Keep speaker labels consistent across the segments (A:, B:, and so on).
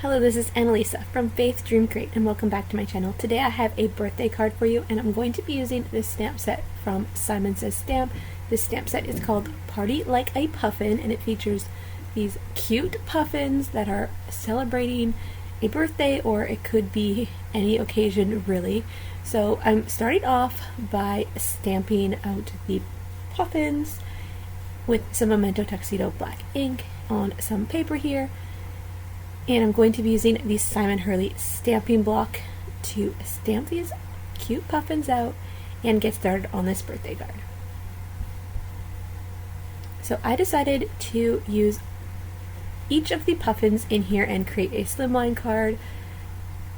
A: Hello, this is Annalisa from Faith Dream Crate, and welcome back to my channel. Today I have a birthday card for you, and I'm going to be using this stamp set from Simon Says Stamp. This stamp set is called Party Like a Puffin, and it features these cute puffins that are celebrating a birthday, or it could be any occasion really. So I'm starting off by stamping out the puffins with some Memento Tuxedo black ink on some paper here. And I'm going to be using the Simon Hurley stamping block to stamp these cute puffins out and get started on this birthday card. So I decided to use each of the puffins in here and create a slimline card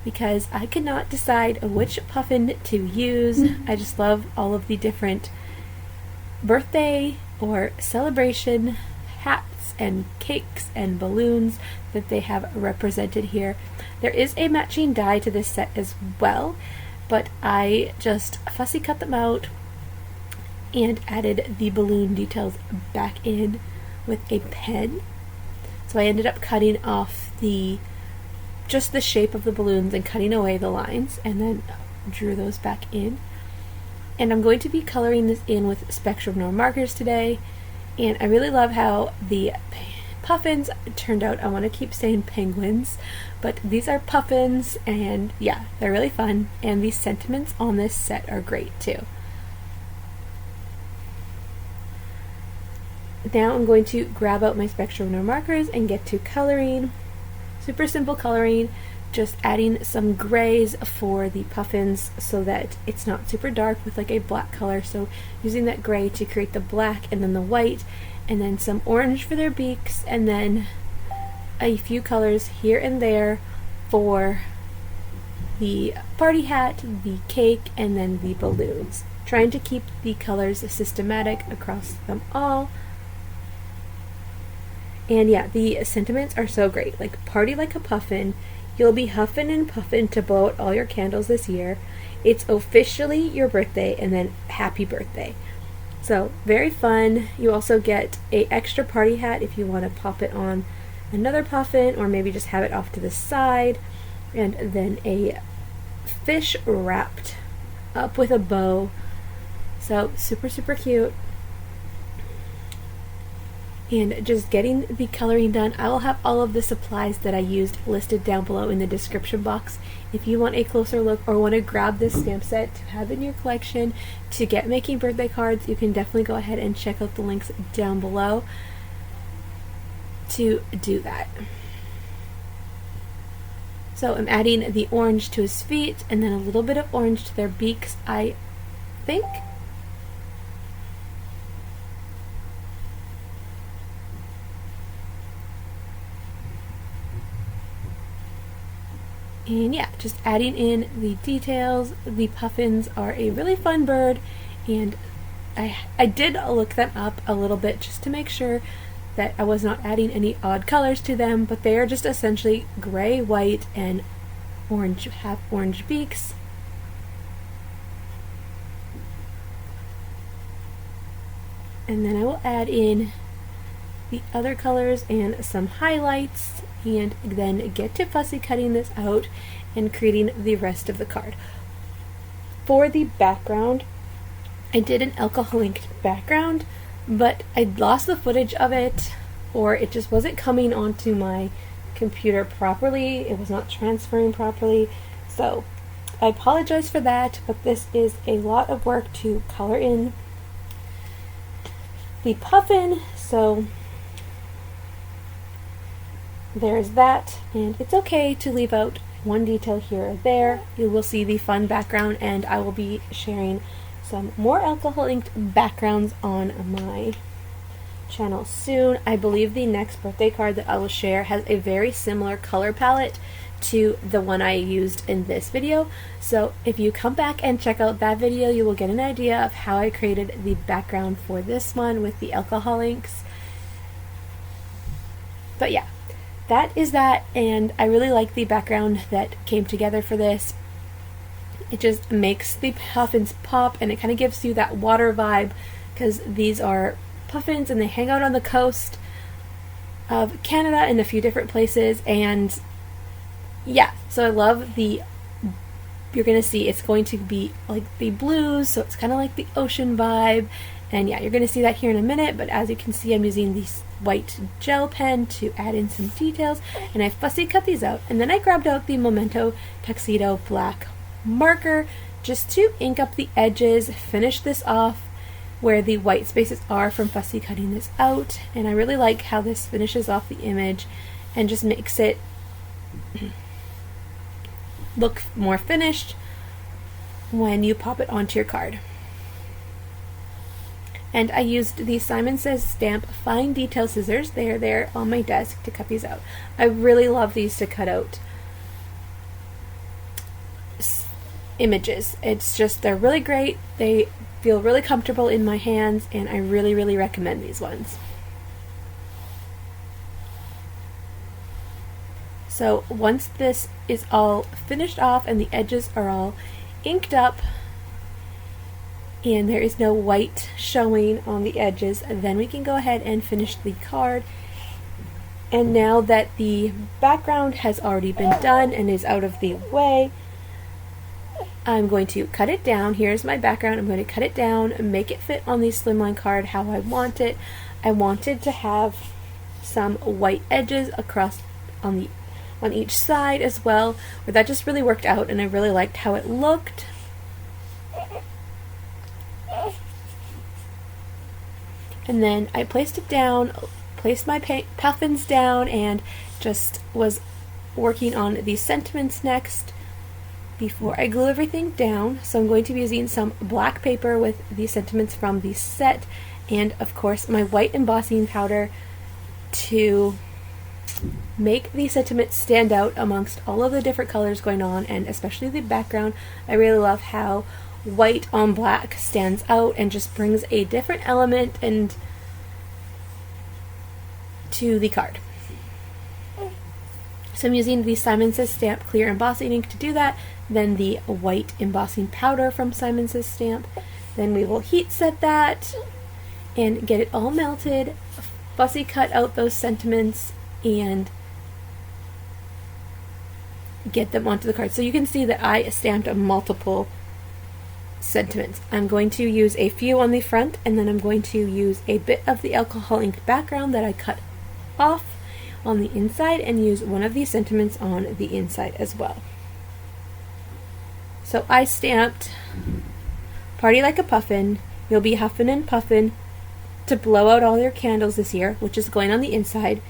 A: because I could not decide which puffin to use. I just love all of the different birthday or celebration hats and cakes and balloons that they have represented here. There is a matching die to this set as well, but I just fussy cut them out and added the balloon details back in with a pen. So I ended up cutting off just the shape of the balloons and cutting away the lines, and then drew those back in. And I'm going to be coloring this in with Spectrum Noir markers today. And I really love how the puffins turned out. I want to keep saying penguins, but these are puffins, and yeah, they're really fun. And the sentiments on this set are great too. Now I'm going to grab out my Spectrum Noir markers and get to coloring. Super simple coloring, just adding some grays for the puffins so that it's not super dark with like a black color. So using that gray to create the black and then the white, and then some orange for their beaks, and then a few colors here and there for the party hat, the cake, and then the balloons. Trying to keep the colors systematic across them all. And yeah, the sentiments are so great. Like, party like a puffin. You'll be huffin' and puffin' to blow out all your candles this year. It's officially your birthday, and then happy birthday. So, very fun. You also get a extra party hat if you want to pop it on another puffin, or maybe just have it off to the side. And then a fish wrapped up with a bow. So, super, super cute. And just getting the coloring done. I will have all of the supplies that I used listed down below in the description box. If you want a closer look or want to grab this stamp set to have in your collection to get making birthday cards, you can definitely go ahead and check out the links down below to do that. So I'm adding the orange to his feet and then a little bit of orange to their beaks, I think. And yeah, just adding in the details. The puffins are a really fun bird, and I did look them up a little bit just to make sure that I was not adding any odd colors to them, but they are just essentially gray, white, and orange, have orange beaks. And then I will add in the other colors and some highlights, and then get to fussy cutting this out and creating the rest of the card. For the background, I did an alcohol inked background, but I lost the footage of it, or it just wasn't coming onto my computer properly. It was not transferring properly, so I apologize for that, but this is a lot of work to color in the puffin, so there's that. And it's okay to leave out one detail here or there. You will see the fun background, and I will be sharing some more alcohol inked backgrounds on my channel soon. I believe the next birthday card that I will share has a very similar color palette to the one I used in this video. So if you come back and check out that video, you will get an idea of how I created the background for this one with the alcohol inks. But yeah, that is that, and I really like the background that came together for this. It just makes the puffins pop, and it kind of gives you that water vibe, because these are puffins and they hang out on the coast of Canada in a few different places, and yeah, so I love the, you're going to see it's going to be like the blues, so it's kind of like the ocean vibe. And yeah, you're going to see that here in a minute, but as you can see, I'm using this white gel pen to add in some details, and I fussy cut these out. And then I grabbed out the Memento Tuxedo black marker just to ink up the edges, finish this off where the white spaces are from fussy cutting this out. And I really like how this finishes off the image and just makes it look more finished when you pop it onto your card. And I used the Simon Says Stamp fine detail scissors. They are there on my desk to cut these out. I really love these to cut out images. It's just, they're really great. They feel really comfortable in my hands, and I really, really recommend these ones. So once this is all finished off and the edges are all inked up and there is no white showing on the edges, then we can go ahead and finish the card. And now that the background has already been done and is out of the way, I'm going to cut it down. Here's my background. I'm going to cut it down and make it fit on the slimline card how I want it. I wanted to have some white edges across on each side as well, but that just really worked out, and I really liked how it looked. And then I placed it down, placed my puffins down, and just was working on the sentiments next before I glue everything down. So I'm going to be using some black paper with the sentiments from the set, and of course my white embossing powder to make the sentiments stand out amongst all of the different colors going on, and especially the background. I really love how white on black stands out and just brings a different element and to the card. So I'm using the Simon Says Stamp clear embossing ink to do that, then the white embossing powder from Simon Says Stamp. Then we will heat set that and get it all melted, fussy cut out those sentiments, and get them onto the card. So you can see that I stamped multiple sentiments. I'm going to use a few on the front, and then I'm going to use a bit of the alcohol ink background that I cut off on the inside and use one of these sentiments on the inside as well. So I stamped "Party Like a Puffin, You'll Be Huffin' and Puffin to blow out all your candles this year," which is going on the inside,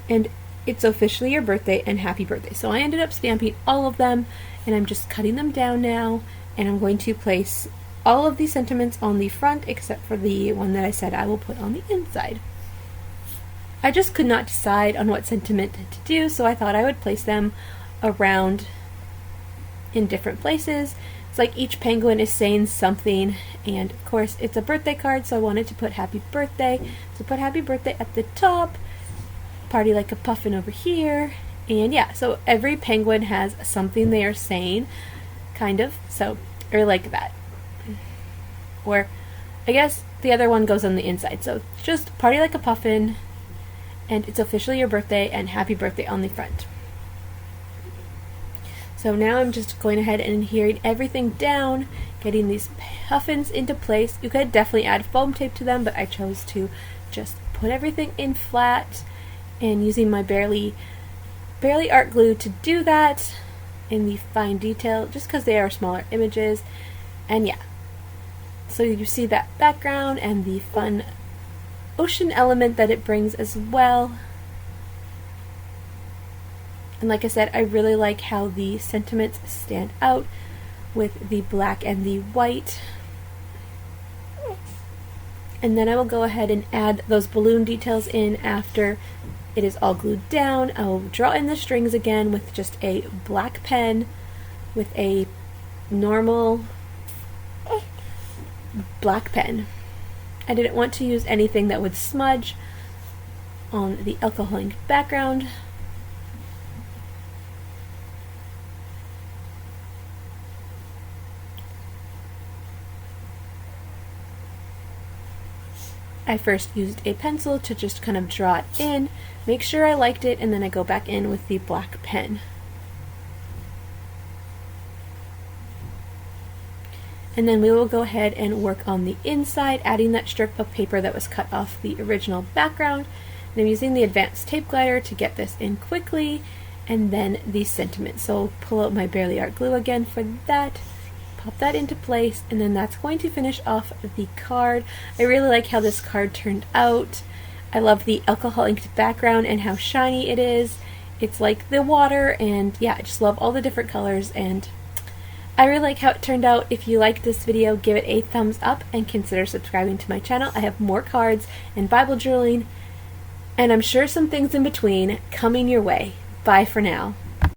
A: and "It's officially your birthday and happy birthday." So I ended up stamping all of them, and I'm just cutting them down now, and I'm going to place all of these sentiments on the front except for the one that I said I will put on the inside. I just could not decide on what sentiment to do, so I thought I would place them around in different places. It's like each penguin is saying something, and of course it's a birthday card, so I wanted to put happy birthday. So put happy birthday at the top, "Party Like a Puffin" over here, and yeah, so every penguin has something they are saying, kind of, so, or like that. Or, I guess the other one goes on the inside, so just "Party Like a Puffin," and "It's officially your birthday," and "Happy Birthday" on the front. So now I'm just going ahead and adhering everything down, getting these puffins into place. You could definitely add foam tape to them, but I chose to just put everything in flat and using my barely art glue to do that in the fine detail, just because they are smaller images. And yeah, so you see that background and the fun ocean element that it brings as well. And like I said, I really like how the sentiments stand out with the black and the white. And then I will go ahead and add those balloon details in after it is all glued down. I will draw in the strings again with just a black pen with a normal black pen. I didn't want to use anything that would smudge on the alcohol ink background. I first used a pencil to just kind of draw it in, make sure I liked it, and then I go back in with the black pen. And then we will go ahead and work on the inside, adding that strip of paper that was cut off the original background. And I'm using the advanced tape glider to get this in quickly, and then the sentiment. So I'll pull out my Barely Art glue again for that, pop that into place, and then that's going to finish off the card. I really like how this card turned out. I love the alcohol inked background and how shiny it is. It's like the water, and yeah, I just love all the different colors, and I really like how it turned out. If you liked this video, give it a thumbs up and consider subscribing to my channel. I have more cards and Bible journaling, and I'm sure some things in between coming your way. Bye for now.